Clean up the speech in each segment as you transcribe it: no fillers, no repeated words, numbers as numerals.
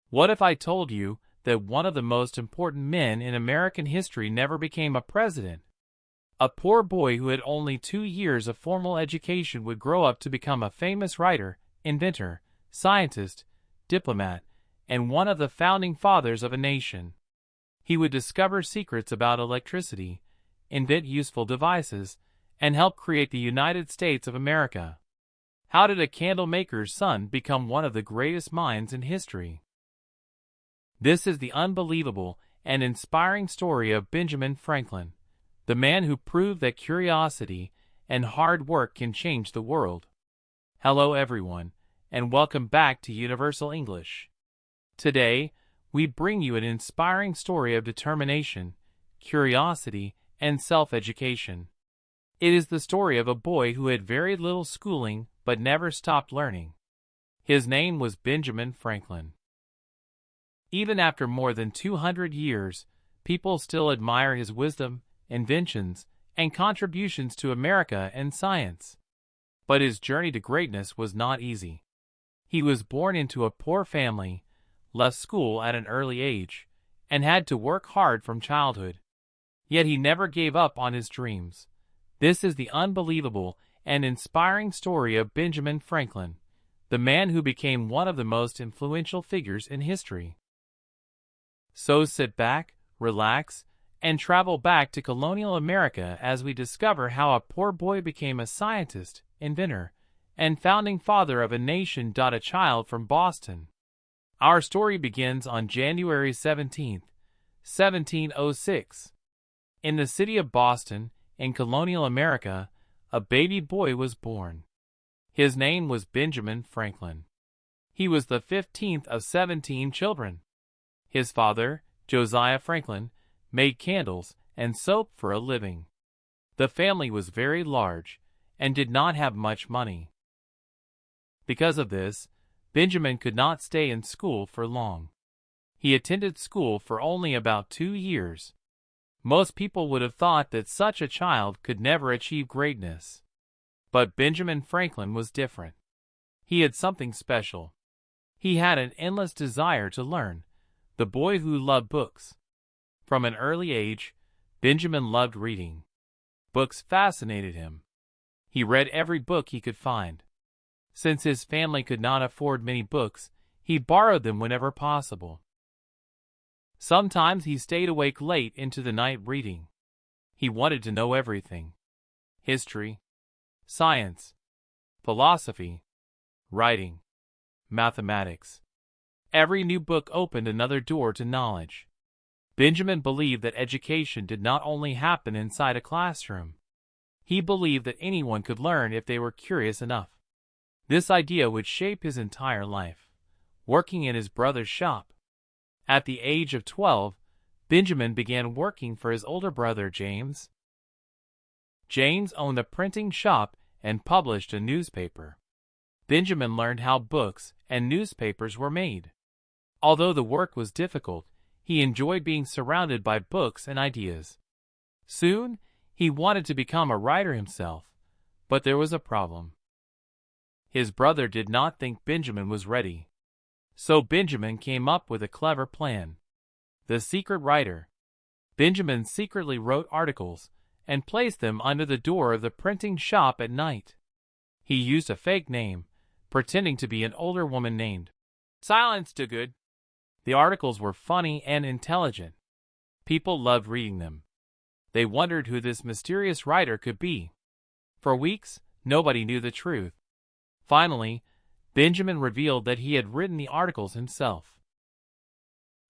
What if I told you that one of the most important men in American history never became a president? A poor boy who had only 2 years of formal education would grow up to become a famous writer, inventor, scientist, diplomat, and one of the founding fathers of a nation. He would discover secrets about electricity, invent useful devices, and help create the United States of America. How did a candle maker's son become one of the greatest minds in history? This is the unbelievable and inspiring story of Benjamin Franklin, the man who proved that curiosity and hard work can change the world. Hello everyone, and welcome back to Universal English. Today, we bring you an inspiring story of determination, curiosity, and self-education. It is the story of a boy who had very little schooling but never stopped learning. His name was Benjamin Franklin. Even after more than 200 years, people still admire his wisdom, inventions, and contributions to America and science. But his journey to greatness was not easy. He was born into a poor family, left school at an early age, and had to work hard from childhood. Yet he never gave up on his dreams. This is the unbelievable and inspiring story of Benjamin Franklin, the man who became one of the most influential figures in history. So sit back, relax, and travel back to colonial America as we discover how a poor boy became a scientist, inventor, and founding father of a nation. A child from Boston. Our story begins on January 17, 1706. In the city of Boston, in colonial America, a baby boy was born. His name was Benjamin Franklin. He was the 15th of 17 children. His father, Josiah Franklin, made candles and soap for a living. The family was very large and did not have much money. Because of this, Benjamin could not stay in school for long. He attended school for only about 2 years. Most people would have thought that such a child could never achieve greatness. But Benjamin Franklin was different. He had something special. He had an endless desire to learn, the boy who loved books. From an early age, Benjamin loved reading. Books fascinated him. He read every book he could find. Since his family could not afford many books, he borrowed them whenever possible. Sometimes he stayed awake late into the night reading. He wanted to know everything: history, science, philosophy, writing, mathematics. Every new book opened another door to knowledge. Benjamin believed that education did not only happen inside a classroom. He believed that anyone could learn if they were curious enough. This idea would shape his entire life. Working in his brother's shop. At the age of 12, Benjamin began working for his older brother James. James owned a printing shop and published a newspaper. Benjamin learned how books and newspapers were made. Although the work was difficult, he enjoyed being surrounded by books and ideas. Soon, he wanted to become a writer himself, but there was a problem. His brother did not think Benjamin was ready. So Benjamin came up with a clever plan. The secret writer. Benjamin secretly wrote articles and placed them under the door of the printing shop at night. He used a fake name, pretending to be an older woman named Silence Dogood. The articles were funny and intelligent. People loved reading them. They wondered who this mysterious writer could be. For weeks, nobody knew the truth. Finally, Benjamin revealed that he had written the articles himself.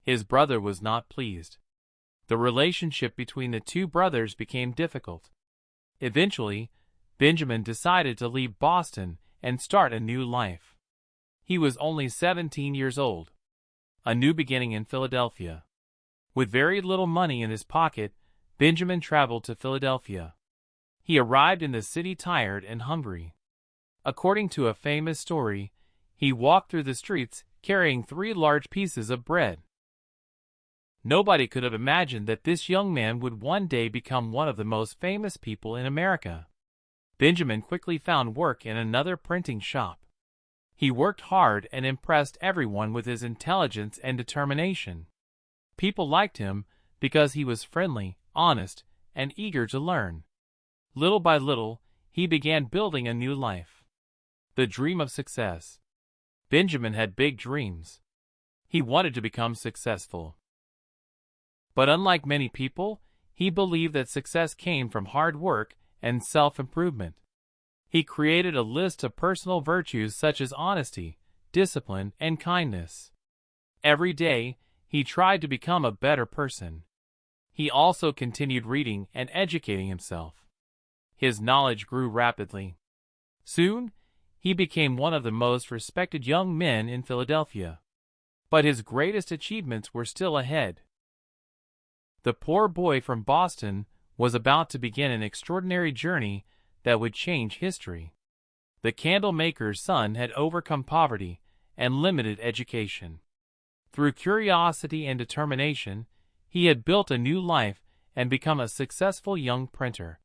His brother was not pleased. The relationship between the two brothers became difficult. Eventually, Benjamin decided to leave Boston and start a new life. He was only 17 years old. A new beginning in Philadelphia. With very little money in his pocket, Benjamin traveled to Philadelphia. He arrived in the city tired and hungry. According to a famous story, he walked through the streets carrying 3 large pieces of bread. Nobody could have imagined that this young man would one day become one of the most famous people in America. Benjamin quickly found work in another printing shop. He worked hard and impressed everyone with his intelligence and determination. People liked him because he was friendly, honest, and eager to learn. Little by little, he began building a new life. The dream of success. Benjamin had big dreams. He wanted to become successful. But unlike many people, he believed that success came from hard work and self-improvement. He created a list of personal virtues such as honesty, discipline, and kindness. Every day, he tried to become a better person. He also continued reading and educating himself. His knowledge grew rapidly. Soon, he became one of the most respected young men in Philadelphia. But his greatest achievements were still ahead. The poor boy from Boston was about to begin an extraordinary journey that would change history. The candle maker's son had overcome poverty and limited education. Through curiosity and determination, he had built a new life and become a successful young printer.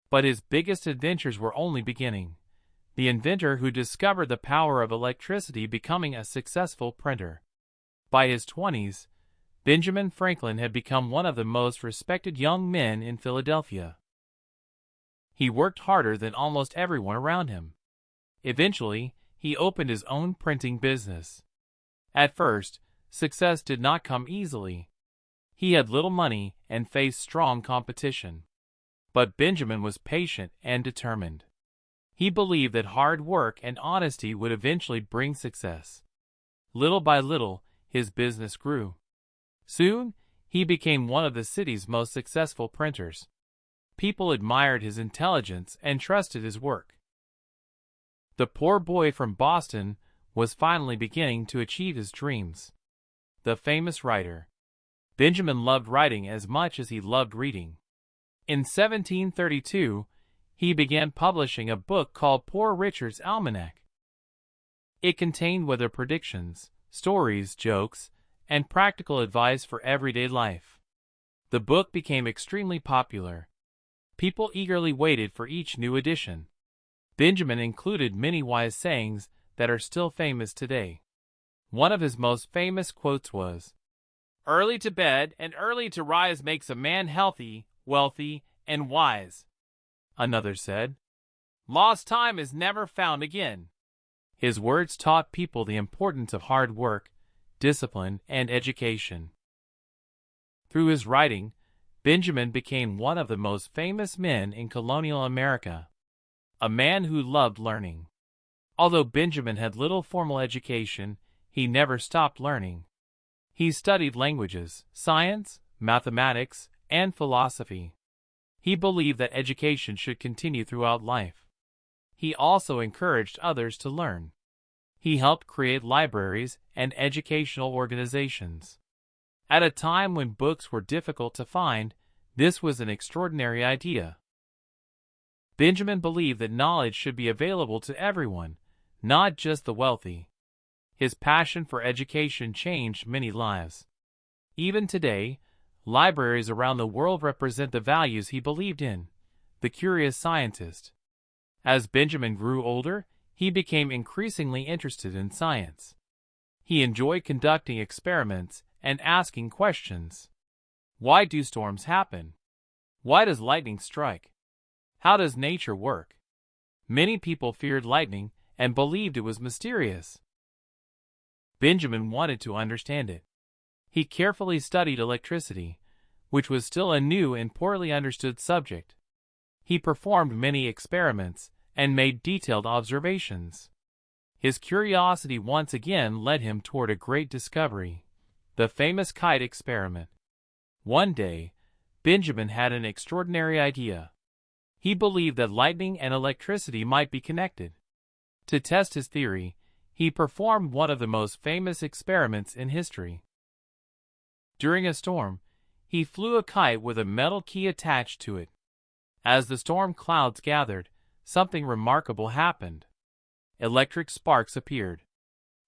But his biggest adventures were only beginning. The inventor who discovered the power of electricity becoming a successful printer. By his 20s, Benjamin Franklin had become one of the most respected young men in Philadelphia. He worked harder than almost everyone around him. Eventually, he opened his own printing business. At first, success did not come easily. He had little money and faced strong competition. But Benjamin was patient and determined. He believed that hard work and honesty would eventually bring success. Little by little, his business grew. Soon, he became one of the city's most successful printers. People admired his intelligence and trusted his work. The poor boy from Boston was finally beginning to achieve his dreams. The famous writer. Benjamin loved writing as much as he loved reading. In 1732, he began publishing a book called Poor Richard's Almanac. It contained weather predictions, stories, jokes, and practical advice for everyday life. The book became extremely popular. People eagerly waited for each new edition. Benjamin included many wise sayings that are still famous today. One of his most famous quotes was, "Early to bed and early to rise makes a man healthy, wealthy, and wise." Another said, "Lost time is never found again." His words taught people the importance of hard work, discipline, and education. Through his writing, Benjamin became one of the most famous men in colonial America. A man who loved learning. Although Benjamin had little formal education, he never stopped learning. He studied languages, science, mathematics, and philosophy. He believed that education should continue throughout life. He also encouraged others to learn. He helped create libraries and educational organizations. At a time when books were difficult to find, this was an extraordinary idea. Benjamin believed that knowledge should be available to everyone, not just the wealthy. His passion for education changed many lives. Even today, libraries around the world represent the values he believed in. The curious scientist. As Benjamin grew older, he became increasingly interested in science. He enjoyed conducting experiments and asking questions. Why do storms happen? Why does lightning strike? How does nature work? Many people feared lightning and believed it was mysterious. Benjamin wanted to understand it. He carefully studied electricity, which was still a new and poorly understood subject. He performed many experiments and made detailed observations. His curiosity once again led him toward a great discovery, the famous kite experiment. One day, Benjamin had an extraordinary idea. He believed that lightning and electricity might be connected. To test his theory, he performed one of the most famous experiments in history. During a storm, he flew a kite with a metal key attached to it. As the storm clouds gathered, something remarkable happened. Electric sparks appeared.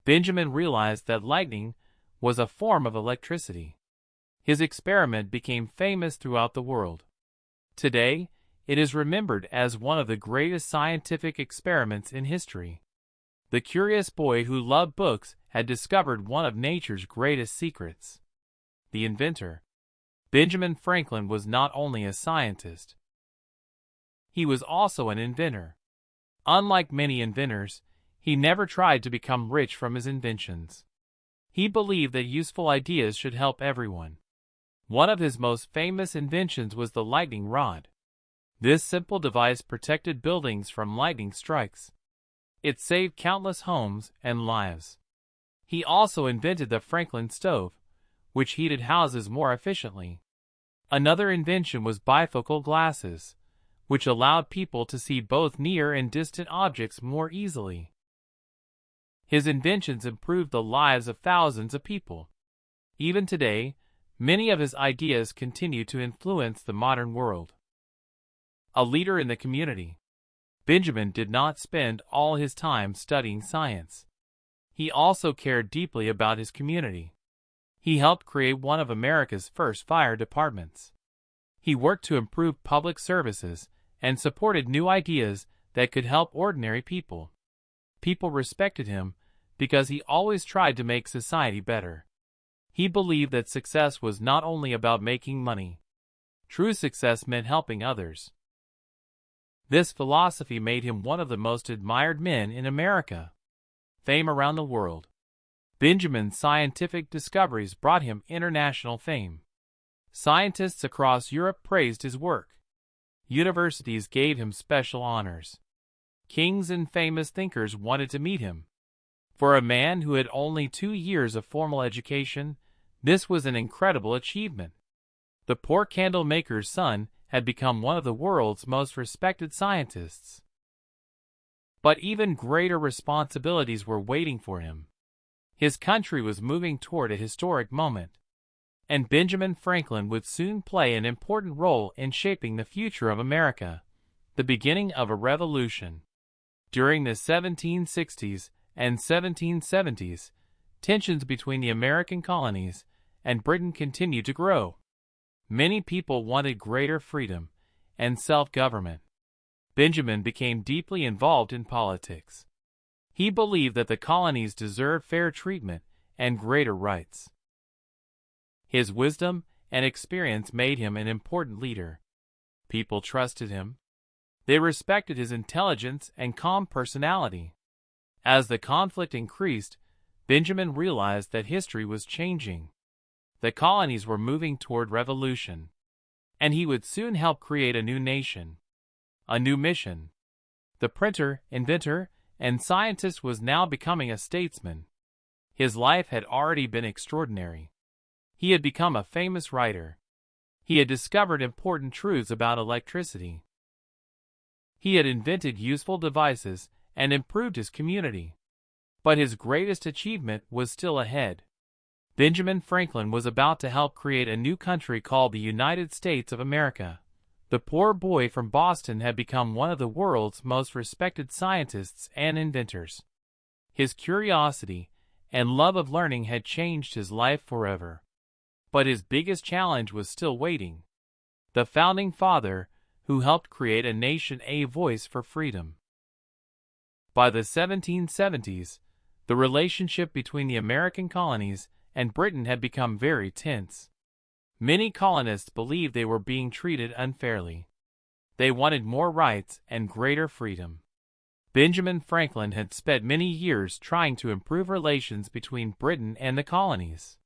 Benjamin realized that lightning was a form of electricity. His experiment became famous throughout the world. Today, it is remembered as one of the greatest scientific experiments in history. The curious boy who loved books had discovered one of nature's greatest secrets. The inventor. Benjamin Franklin was not only a scientist, he was also an inventor. Unlike many inventors, he never tried to become rich from his inventions. He believed that useful ideas should help everyone. One of his most famous inventions was the lightning rod. This simple device protected buildings from lightning strikes. It saved countless homes and lives. He also invented the Franklin stove, which heated houses more efficiently. Another invention was bifocal glasses, which allowed people to see both near and distant objects more easily. His inventions improved the lives of thousands of people. Even today, many of his ideas continue to influence the modern world. A leader in the community. Benjamin did not spend all his time studying science. He also cared deeply about his community. He helped create one of America's first fire departments. He worked to improve public services and supported new ideas that could help ordinary people. People respected him because he always tried to make society better. He believed that success was not only about making money. True success meant helping others. This philosophy made him one of the most admired men in America. Fame around the world. Benjamin's scientific discoveries brought him international fame. Scientists across Europe praised his work. Universities gave him special honors. Kings and famous thinkers wanted to meet him. For a man who had only 2 years of formal education, this was an incredible achievement. The poor candle maker's son had become one of the world's most respected scientists. But even greater responsibilities were waiting for him. His country was moving toward a historic moment, and Benjamin Franklin would soon play an important role in shaping the future of America, the beginning of a revolution. During the 1760s and 1770s, tensions between the American colonies and Britain continued to grow. Many people wanted greater freedom and self-government. Benjamin became deeply involved in politics. He believed that the colonies deserved fair treatment and greater rights. His wisdom and experience made him an important leader. People trusted him. They respected his intelligence and calm personality. As the conflict increased, Benjamin realized that history was changing. The colonies were moving toward revolution, and he would soon help create a new nation, a new mission. The printer, inventor, and scientist was now becoming a statesman. His life had already been extraordinary. He had become a famous writer. He had discovered important truths about electricity. He had invented useful devices and improved his community. But his greatest achievement was still ahead. Benjamin Franklin was about to help create a new country called the United States of America. The poor boy from Boston had become one of the world's most respected scientists and inventors. His curiosity and love of learning had changed his life forever. But his biggest challenge was still waiting. The founding father, who helped create a nation, a voice for freedom. By the 1770s, the relationship between the American colonies and Britain had become very tense. Many colonists believed they were being treated unfairly. They wanted more rights and greater freedom. Benjamin Franklin had spent many years trying to improve relations between Britain and the colonies.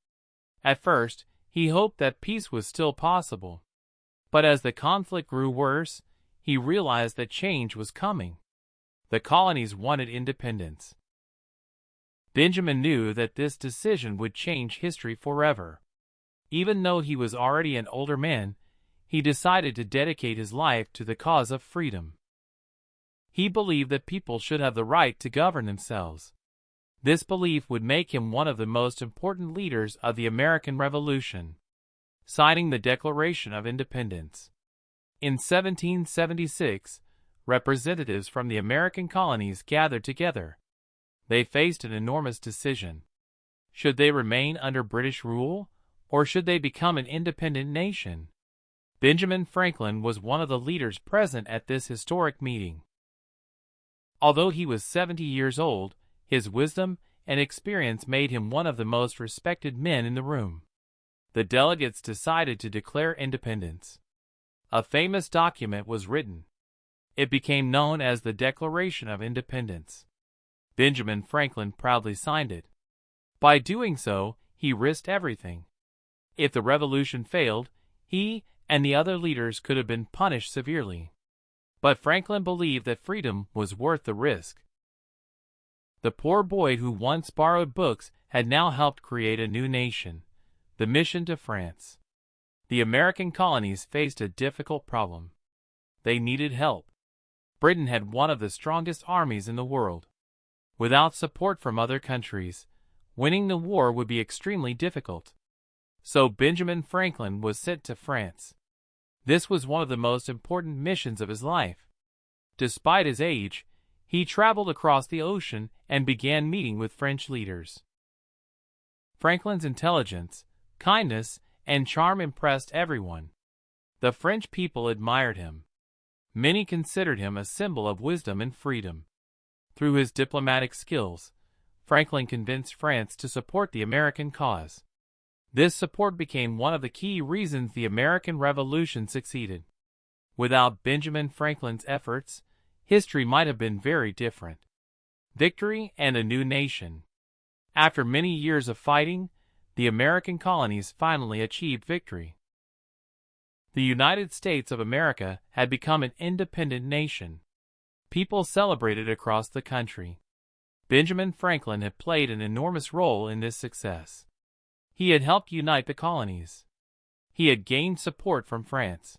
At first, he hoped that peace was still possible. But as the conflict grew worse, he realized that change was coming. The colonies wanted independence. Benjamin knew that this decision would change history forever. Even though he was already an older man, he decided to dedicate his life to the cause of freedom. He believed that people should have the right to govern themselves. This belief would make him one of the most important leaders of the American Revolution, signing the Declaration of Independence. In 1776, representatives from the American colonies gathered together. They faced an enormous decision. Should they remain under British rule, or should they become an independent nation? Benjamin Franklin was one of the leaders present at this historic meeting. Although he was 70 years old, His wisdom and experience made him one of the most respected men in the room. The delegates decided to declare independence. A famous document was written. It became known as the Declaration of Independence. Benjamin Franklin proudly signed it. By doing so, he risked everything. If the revolution failed, he and the other leaders could have been punished severely. But Franklin believed that freedom was worth the risk. The poor boy who once borrowed books had now helped create a new nation, the mission to France. The American colonies faced a difficult problem. They needed help. Britain had one of the strongest armies in the world. Without support from other countries, winning the war would be extremely difficult. So Benjamin Franklin was sent to France. This was one of the most important missions of his life. Despite his age, he traveled across the ocean and began meeting with French leaders. Franklin's intelligence, kindness, and charm impressed everyone. The French people admired him. Many considered him a symbol of wisdom and freedom. Through his diplomatic skills, Franklin convinced France to support the American cause. This support became one of the key reasons the American Revolution succeeded. Without Benjamin Franklin's efforts, history might have been very different. Victory and a new nation. After many years of fighting, the American colonies finally achieved victory. The United States of America had become an independent nation. People celebrated across the country. Benjamin Franklin had played an enormous role in this success. He had helped unite the colonies. He had gained support from France.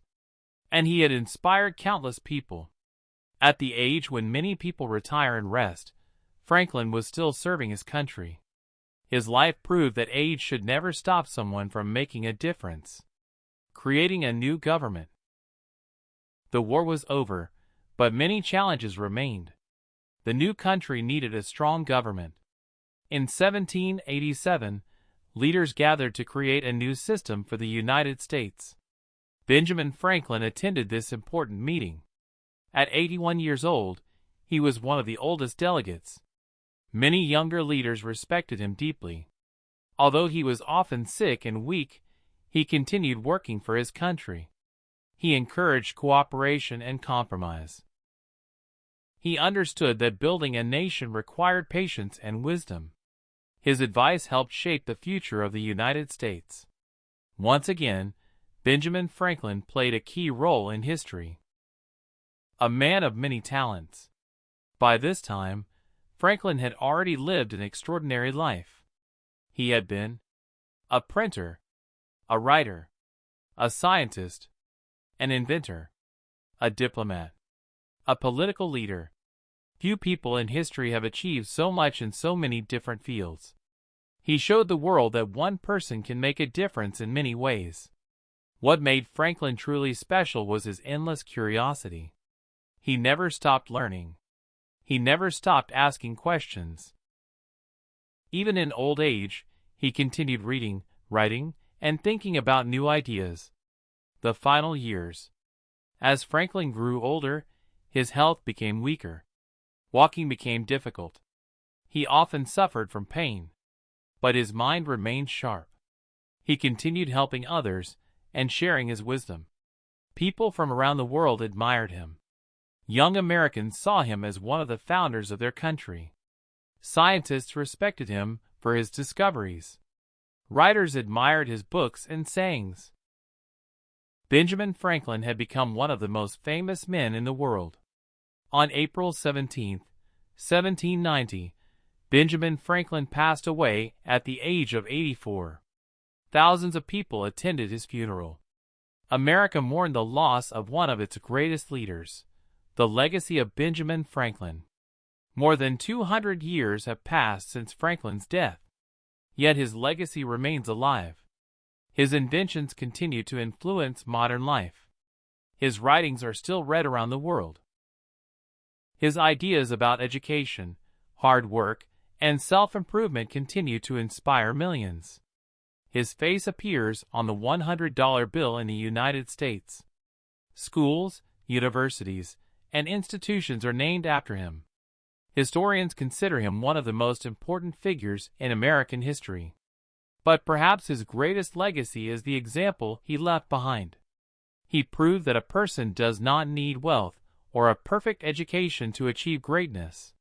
And he had inspired countless people. At the age when many people retire and rest, Franklin was still serving his country. His life proved that age should never stop someone from making a difference. Creating a new government. The war was over, but many challenges remained. The new country needed a strong government. In 1787, leaders gathered to create a new system for the United States. Benjamin Franklin attended this important meeting. At 81 years old, he was one of the oldest delegates. Many younger leaders respected him deeply. Although he was often sick and weak, he continued working for his country. He encouraged cooperation and compromise. He understood that building a nation required patience and wisdom. His advice helped shape the future of the United States. Once again, Benjamin Franklin played a key role in history. A man of many talents. By this time, Franklin had already lived an extraordinary life. He had been a printer, a writer, a scientist, an inventor, a diplomat, a political leader. Few people in history have achieved so much in so many different fields. He showed the world that one person can make a difference in many ways. What made Franklin truly special was his endless curiosity. He never stopped learning. He never stopped asking questions. Even in old age, he continued reading, writing, and thinking about new ideas. The final years. As Franklin grew older, his health became weaker. Walking became difficult. He often suffered from pain. But his mind remained sharp. He continued helping others and sharing his wisdom. People from around the world admired him. Young Americans saw him as one of the founders of their country. Scientists respected him for his discoveries. Writers admired his books and sayings. Benjamin Franklin had become one of the most famous men in the world. On April 17, 1790, Benjamin Franklin passed away at the age of 84. Thousands of people attended his funeral. America mourned the loss of one of its greatest leaders. The legacy of Benjamin Franklin. More than 200 years have passed since Franklin's death. Yet his legacy remains alive. His inventions continue to influence modern life. His writings are still read around the world. His ideas about education, hard work, and self-improvement continue to inspire millions. His face appears on the $100 bill in the United States. Schools, universities, and institutions are named after him. Historians consider him one of the most important figures in American history. But perhaps his greatest legacy is the example he left behind. He proved that a person does not need wealth or a perfect education to achieve greatness.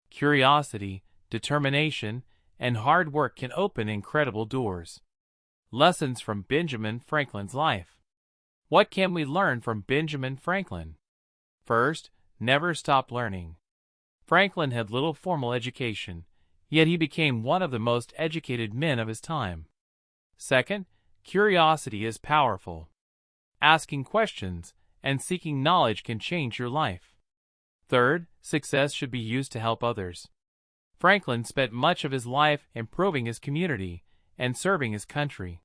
Curiosity, determination, and hard work can open incredible doors. Lessons from Benjamin Franklin's life. What can we learn from Benjamin Franklin? First, never stop learning. Franklin had little formal education, yet he became one of the most educated men of his time. Second, curiosity is powerful. Asking questions and seeking knowledge can change your life. Third, success should be used to help others. Franklin spent much of his life improving his community and serving his country.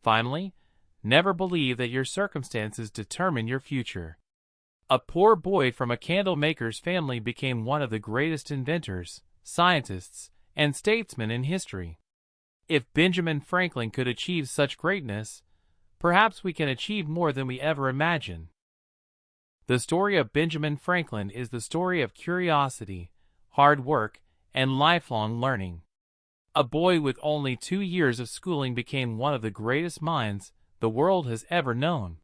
Finally, never believe that your circumstances determine your future. A poor boy from a candle maker's family became one of the greatest inventors, scientists, and statesmen in history. If Benjamin Franklin could achieve such greatness, perhaps we can achieve more than we ever imagined. The story of Benjamin Franklin is the story of curiosity, hard work, and lifelong learning. A boy with only 2 years of schooling became one of the greatest minds the world has ever known.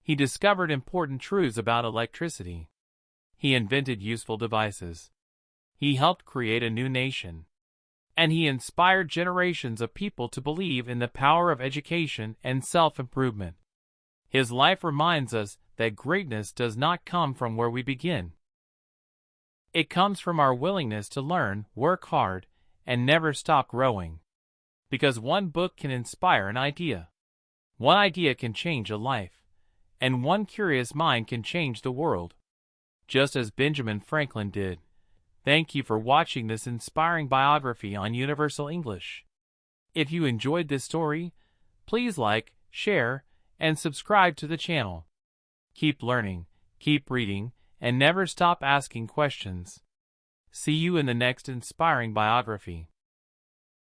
He discovered important truths about electricity. He invented useful devices. He helped create a new nation. And he inspired generations of people to believe in the power of education and self-improvement. His life reminds us that greatness does not come from where we begin. It comes from our willingness to learn, work hard, and never stop growing. Because one book can inspire an idea. One idea can change a life. And one curious mind can change the world. Just as Benjamin Franklin did. Thank you for watching this inspiring biography on Universal English. If you enjoyed this story, please like, share, and subscribe to the channel. Keep learning, keep reading, and never stop asking questions. See you in the next inspiring biography.